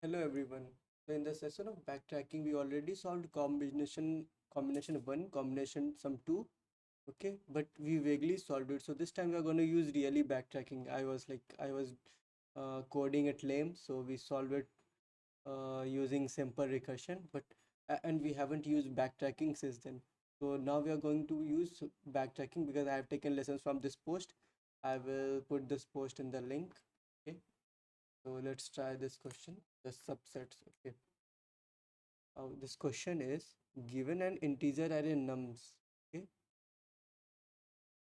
Hello everyone. So in the session of backtracking, we already solved combination one, combination some two. Okay, but we vaguely solved it. So this time we are going to use really backtracking. I was coding it lame, so we solved it using simple recursion. And we haven't used backtracking since then. So now we are going to use backtracking because I have taken lessons from this post. I will put this post in the link. Okay. So let's try this question. The subsets. Okay. This question is given an integer array nums, okay,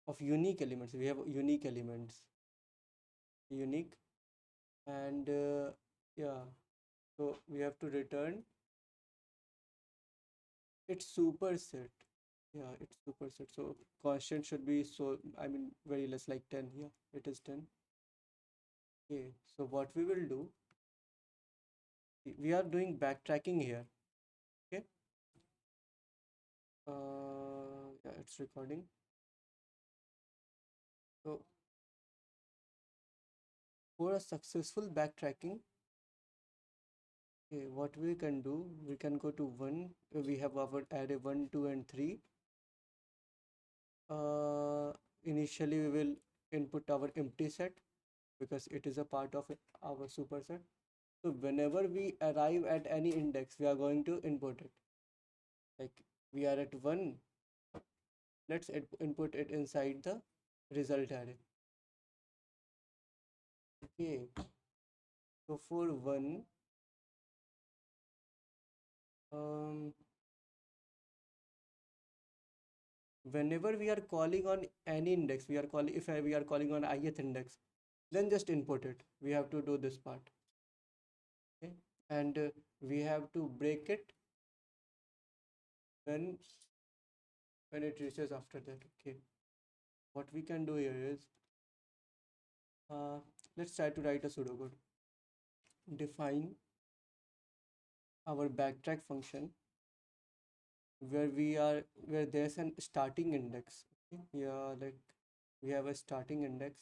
of unique elements. We have unique elements, unique, and yeah. So we have to return its superset. Yeah, it's superset. So constant should be very less like 10. Yeah, it is 10. Okay. So what we will do, we are doing backtracking here. Okay. Yeah, it's recording. So for a successful backtracking, okay, what we can do, we can go to one. We have our array 1, 2, and 3. Uh, Initially, we will input our empty set because it is a part of our superset. So whenever we arrive at any index, we are going to input it. Like we are at 1, let's input it inside the result array. Okay, so for 1, um, whenever we are calling on any index, we are calling if we are calling on ith index, then just input it. We have to do this part. Okay, and we have to break it when it reaches after that. Okay, what we can do here is uh, let's try to write a pseudocode. Define our backtrack function where there's an starting index. Okay, yeah, like we have a starting index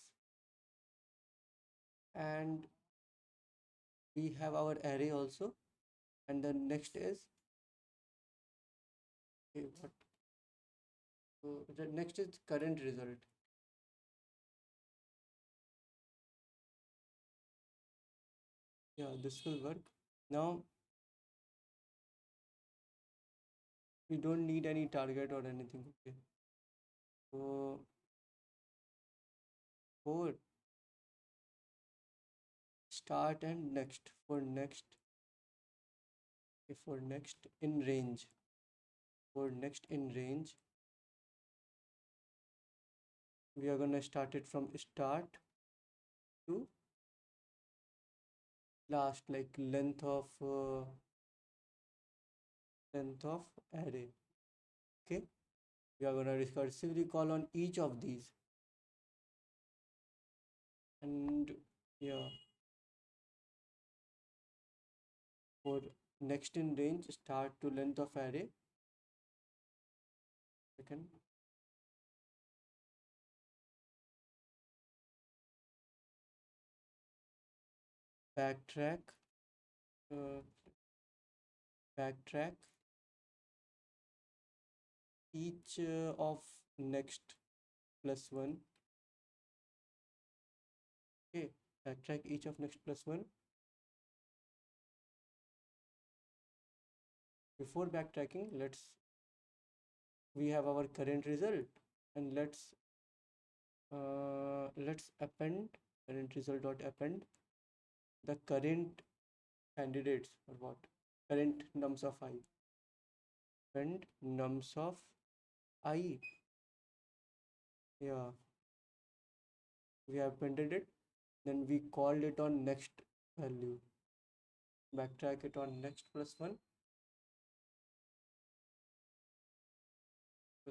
and we have our array also, and the next is okay, what so the next is current result. Yeah, this will work. Now we don't need any target or anything. Okay, so for start and next, for next in range, we are gonna start it from start to last, like length of array. Okay, we are gonna recursively call on each of these, and yeah, for next in range start to length of array. Second, backtrack, uh, backtrack each of next plus one. Okay, backtrack each of next plus one. Before backtracking, we have our current result, and let's append current result dot append the current candidates, or what, current nums of I, append nums of I. Yeah, we have appended it, then we called it on next value, backtrack it on next plus one.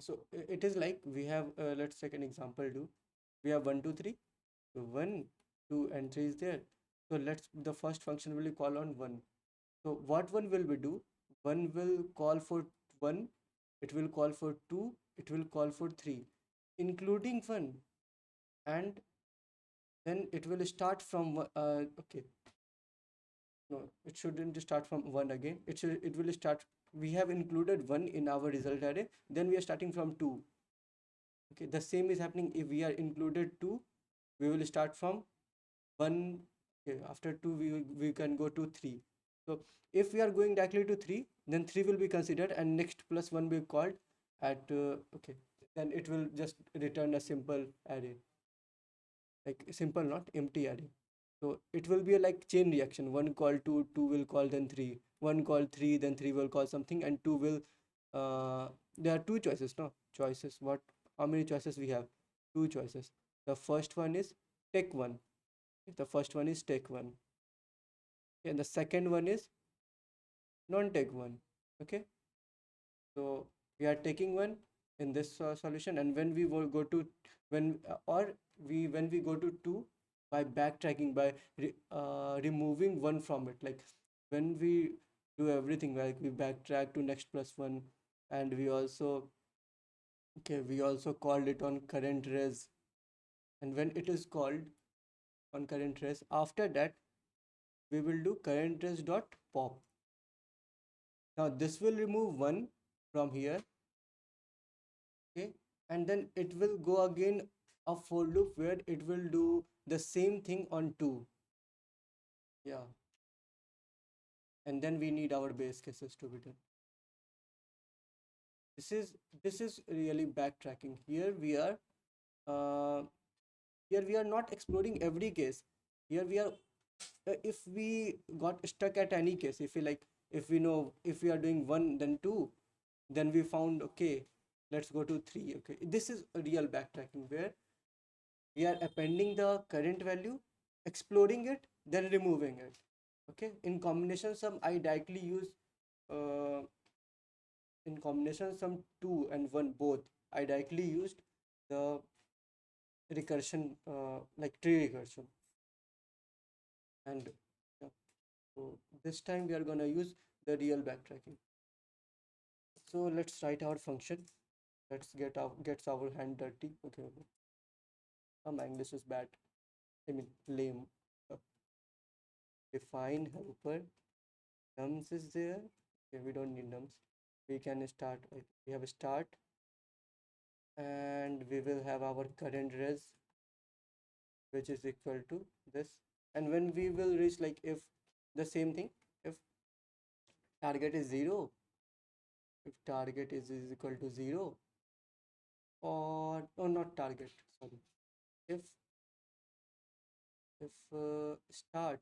So it is like we have let's take an example. Do we have 1 2 3? So 1 2 and 3 is there. So let's the first function will call on 1. So what one will we do? One will call for 1, it will call for 2, it will call for 3, including 1, and then it will start from okay. No, it shouldn't start from 1 again. It will start, we have included 1 in our result array, then we are starting from 2. Okay, the same is happening if we are included 2, we will start from 1. Okay, after 2 we can go to 3. So if we are going directly to 3, then 3 will be considered and next plus 1 will be called at okay, then it will just return a simple array, like simple, not empty array. So it will be a like chain reaction. One call 2, 2 will call then 3. One call 3, then 3 will call something, and 2 will. There are two choices, no? Choices. What? How many choices we have? Two choices. The first one is take one. The first one is take one. Okay, and the second one is non-take one. Okay. So we are taking one in this solution, and when we will go to when we go to 2 by backtracking, by removing 1 from it, like when we do everything, like we backtrack to next plus 1, and we also, okay, we also called it on current res, and when it is called on current res, after that we will do current res dot pop. Now this will remove 1 from here. Okay, and then it will go again a for loop where it will do the same thing on 2. Yeah, and then we need our base cases to be done. This is really backtracking. Uh, here we are not exploring every case. Here we are, if we got stuck at any case, if we like, if we know, if we are doing 1 then 2, then we found, okay, let's go to 3. Okay, this is a real backtracking where we are appending the current value, exploring it, then removing it. Okay, in combination sum I directly use uh, in combination sum 2 and 1 both, I directly used the recursion, like tree recursion. And yeah, so this time we are gonna use the real backtracking. So let's write our function. Let's gets our hand dirty. Okay, okay. My English is bad, I mean lame. Define helper. Nums is there. Okay, we don't need nums. We can start, like we have a start, and we will have our current res, which is equal to this. And when we will reach, like if the same thing, if target is 0, if target is equal to 0, or no, not target, sorry, if start,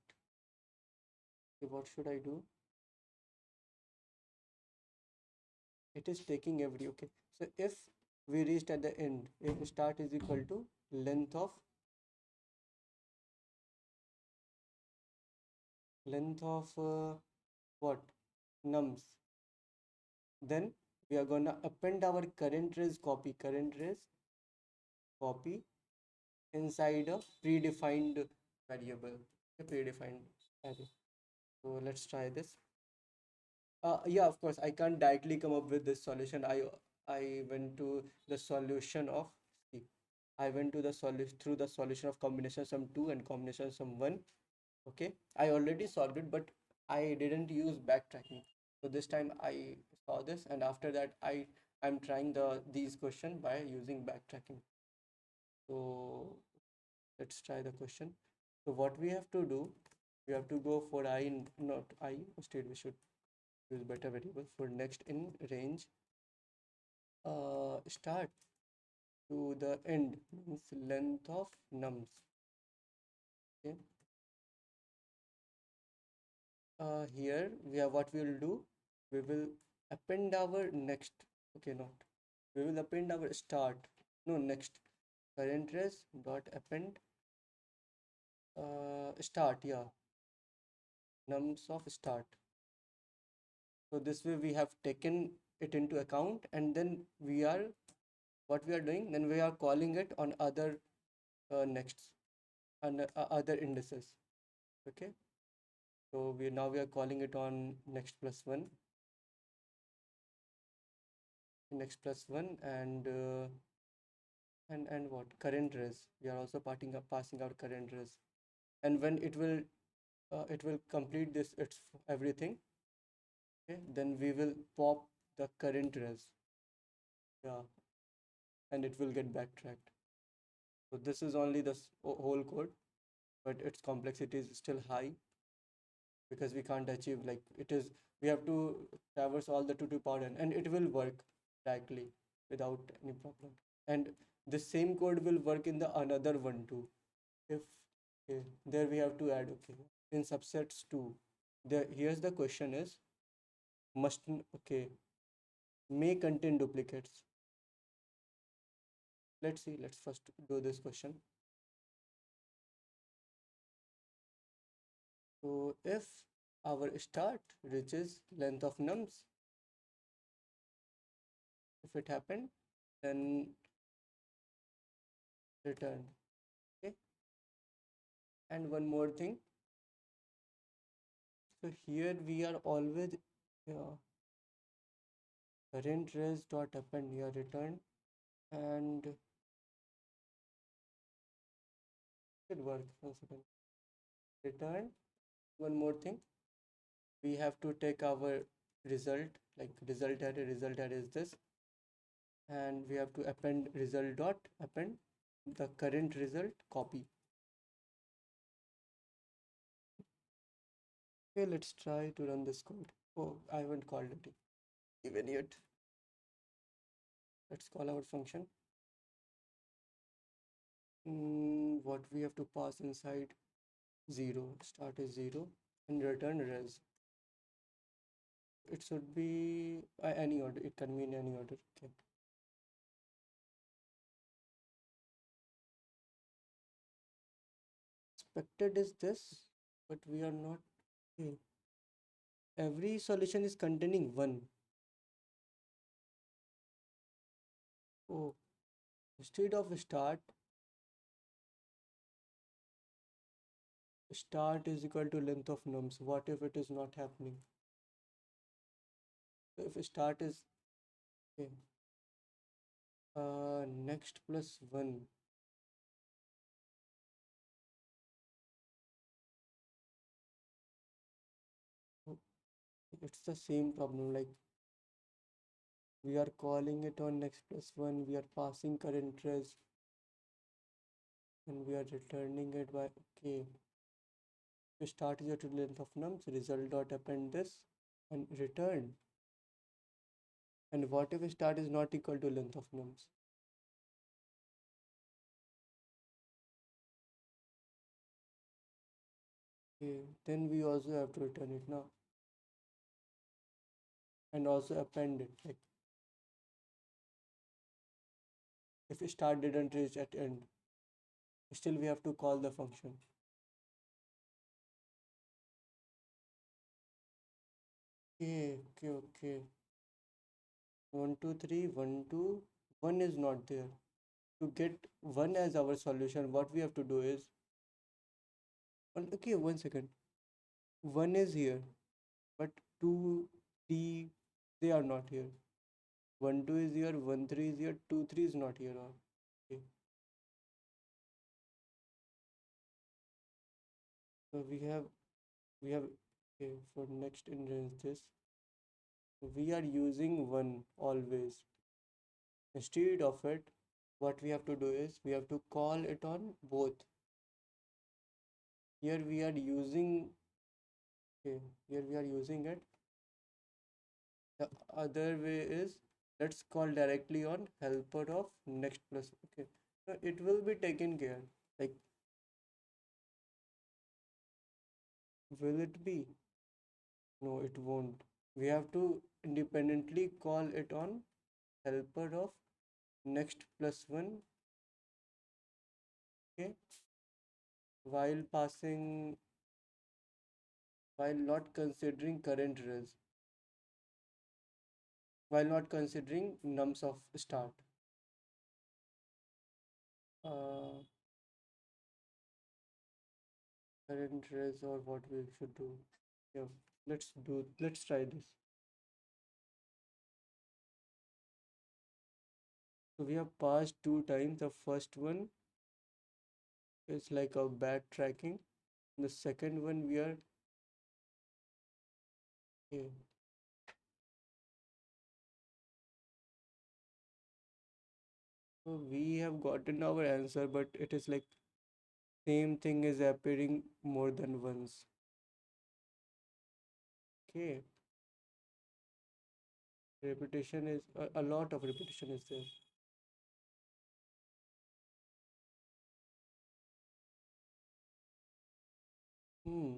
okay, what should I do? It is taking every, okay, so if we reached at the end, if start is equal to length of what, nums, then we are gonna append our current res copy inside a predefined variable, a predefined array. So let's try this. Yeah, of course, I can't directly come up with this solution. I went to the solution of, see, I went to the solution through the solution of combination sum 2 and combination sum 1. Okay, I already solved it, but I didn't use backtracking. So this time I saw this, and after that I'm trying these question by using backtracking. So let's try the question. So what we have to do, we have to go for I, not I, instead we should use better variable for next in range start to the end, means length of nums. Okay, here we have, what we will do, we will append our next, okay, not, we will append our start, no, next, current res dot append start, yeah, nums of start. So this way we have taken it into account, and then we are, what we are doing, then we are calling it on other nexts and other indices. Okay, so we are calling it on next plus 1, next plus 1, and what, current res, we are also passing out current res. And when it will it will complete this, it's everything. Okay, then we will pop the current res. Yeah, and it will get backtracked. So this is only the whole code, but its complexity is still high because we can't achieve like it is. We have to traverse all the 2 to power n, and it will work directly without any problem. And the same code will work in the another one too. If okay, there we have to add okay in subsets 2. There here's the question is must okay may contain duplicates. Let's see. Let's first do this question. So if our start reaches length of nums, if it happened, then return. Okay. And one more thing. So here we are always current res dot append here return, and it work. 1 second. Return. One more thing. We have to take our result like result array is this, and we have to append result dot append the current result copy. Okay, let's try to run this code. Oh, I haven't called it even yet. Let's call our function. What we have to pass inside 0, start is 0, and return res. It should be any order, it can be in any order. Okay. Expected is this, but we are not. Okay. Every solution is containing 1. Oh, instead of start is equal to length of nums. What if it is not happening? So if start is okay, next plus 1. Oh, it's the same problem. Like we are calling it on next plus 1. We are passing current res, and we are returning it by okay. So start is equal to length of nums. Result dot append this and return. And what if start is not equal to length of nums? Okay, then we also have to return it now. And also append it. Like if start didn't reach at end, still we have to call the function. Okay. 1, 2, 3, 1, 2, 1 is not there. To get 1 as our solution, what we have to do is, okay, 1 second. 1 is here, but 2, 3, they are not here. 1, 2 is here, 1, 3 is here, 2, 3 is not here. Okay. So we have okay, for next instance, we are using 1 always. Instead of it, what we have to do is we have to call it on both. Here we are using okay, here we are using it. The other way is let's call directly on helper of next plus. Okay, so it will be taken care. Like, will it be? No, it won't. We have to independently call it on helper of next plus 1. Okay, while passing while not considering current res, while not considering nums of start. Uh, Current res or what we should do. Yeah, let's try this. So we have passed 2 times. The first one is like a backtracking. The second one we are okay. So we have gotten our answer, but it is like same thing is appearing more than once. Okay, repetition is a lot of repetition is there. Hmm.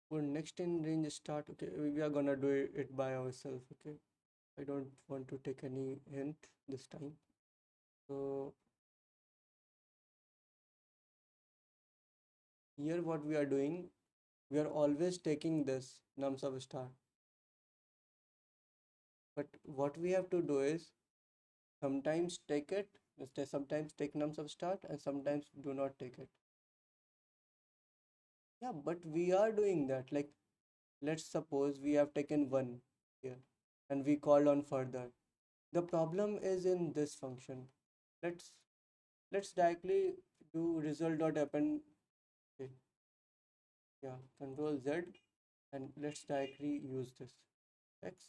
For next in range start, okay, we are gonna do it by ourselves. Okay, I don't want to take any hint this time. So here what we are doing, we are always taking this nums of start. But what we have to do is sometimes take it, sometimes take nums of start and sometimes do not take it. Yeah, but we are doing that. Like, let's suppose we have taken one here and we called on further. The problem is in this function. Let's let's directly do result dot append. Okay, yeah, control Z and let's directly use this X.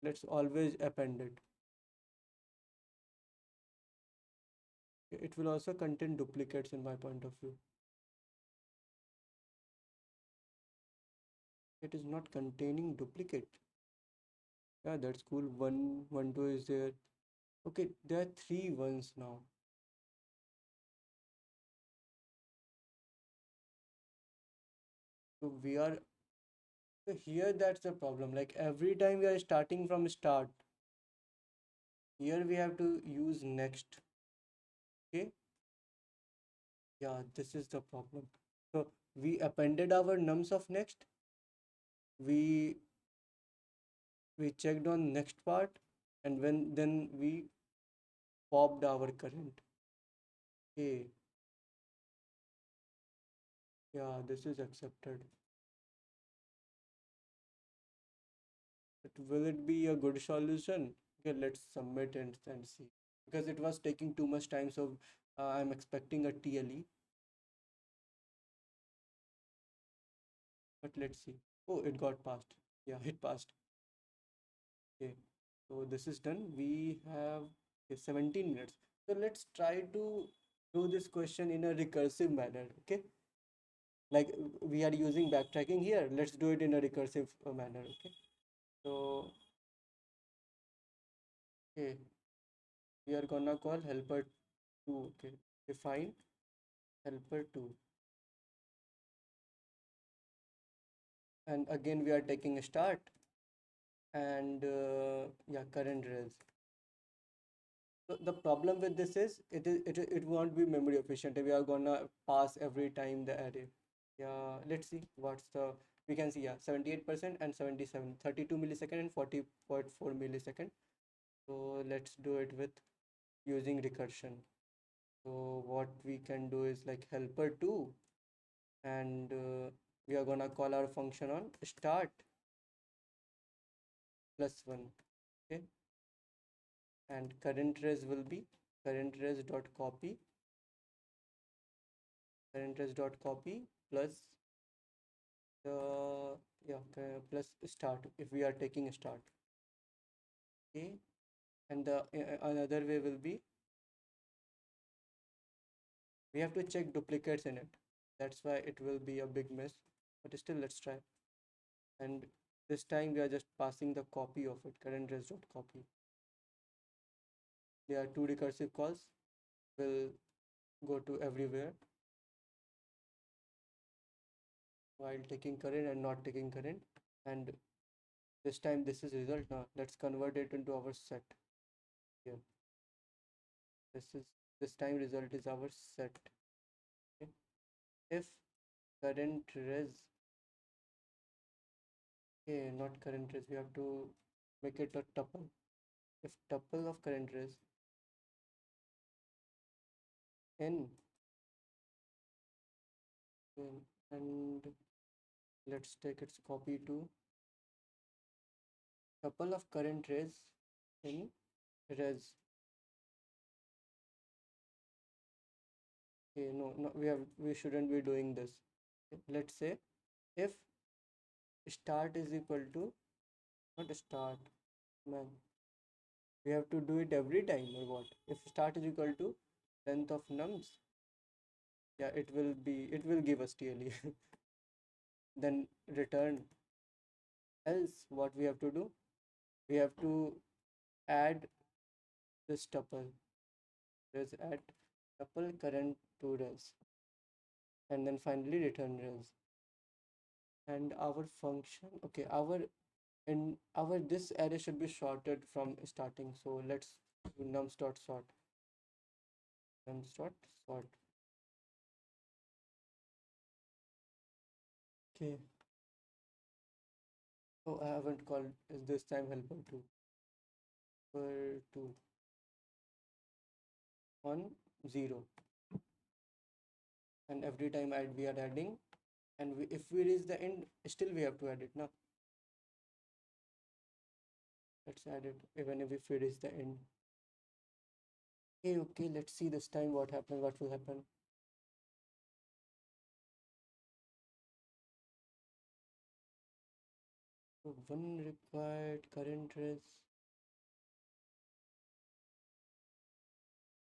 Let's always append it. It will also contain duplicates in my point of view. It is not containing duplicate. Yeah, that's cool. One, two is there. Okay, there are three ones now. So we are so here that's the problem. Like every time we are starting from start, here we have to use next. Okay, yeah, this is the problem. So we appended our nums of next. We we checked on next part, and when then we popped our current. Okay, yeah, this is accepted. But will it be a good solution? Okay, let's submit and see. Because it was taking too much time, so I'm expecting a TLE. But let's see. Oh, it got passed. Yeah, it passed. Okay, so this is done. We have okay, 17 minutes. So let's try to do this question in a recursive manner. Okay, like we are using backtracking here. Let's do it in a recursive manner. Okay, so okay, we are gonna call helper 2. Okay, define helper 2, and again we are taking a start and yeah, current res. So the problem with this is it won't be memory efficient. We are gonna pass every time the array. Yeah, let's see what's the we can see, yeah, 78% and 77, 32 millisecond and 40.4 millisecond. So let's do it with using recursion. So what we can do is like helper 2 and we are gonna call our function on start plus 1. Okay, and current res will be current res dot copy current res dot copy plus yeah, plus start if we are taking a start. Okay, and the another way will be we have to check duplicates in it. That's why it will be a big mess, but still let's try. And this time we are just passing the copy of it, current res dot copy. There are two recursive calls, will go to everywhere while taking current and not taking current. And this time this is result. Now let's convert it into our set here. This is this time result is our set. Okay, if current res, okay, not current res, we have to make it a tuple. If tuple of current res n, and let's take its copy to tuple of current res in res. Okay, no, no, we shouldn't be doing this. Okay, let's say if start is equal to, not start, man, we have to do it every time or what? If start is equal to length of nums, yeah, it will give us TLE. Then return. Else, what we have to do? We have to add this tuple. There's add tuple current to res, and then finally return res. And our function, okay, our this array should be sorted from starting. So let's do nums dot sort. Nums dot sort. Okay. Oh, I haven't called is this time helper 2. For 2 on 0. And every time we are adding, and if we reach the end, still we have to add it now. Let's add it even if we reach the end. Okay, let's see this time what will happen. So one required current res.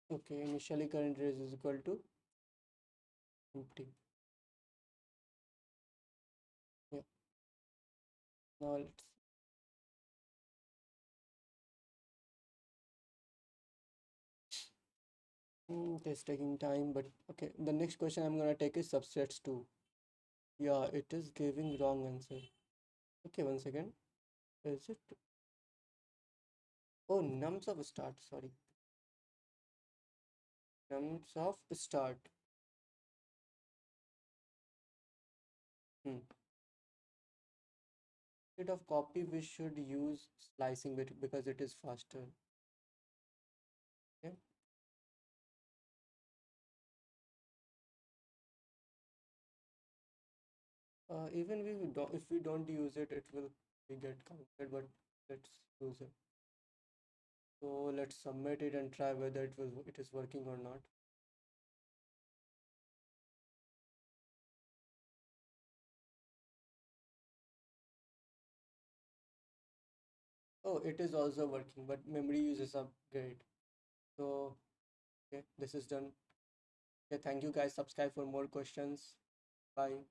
Okay, initially current res is equal to empty. Yeah. Now let's it is taking time, but okay. The next question I'm gonna take is subsets 2. Yeah, it is giving wrong answer. Okay, one second. Is it? Oh, nums of start. Sorry, nums of start. Hmm. Instead of copy, we should use slicing because it is faster. Okay. Even if we don't use it, it will be get counted. But let's use it. So let's submit it and try whether it is working or not. Oh, it is also working, but memory uses upgrade. So okay, this is done. Okay, thank you guys. Subscribe for more questions. Bye.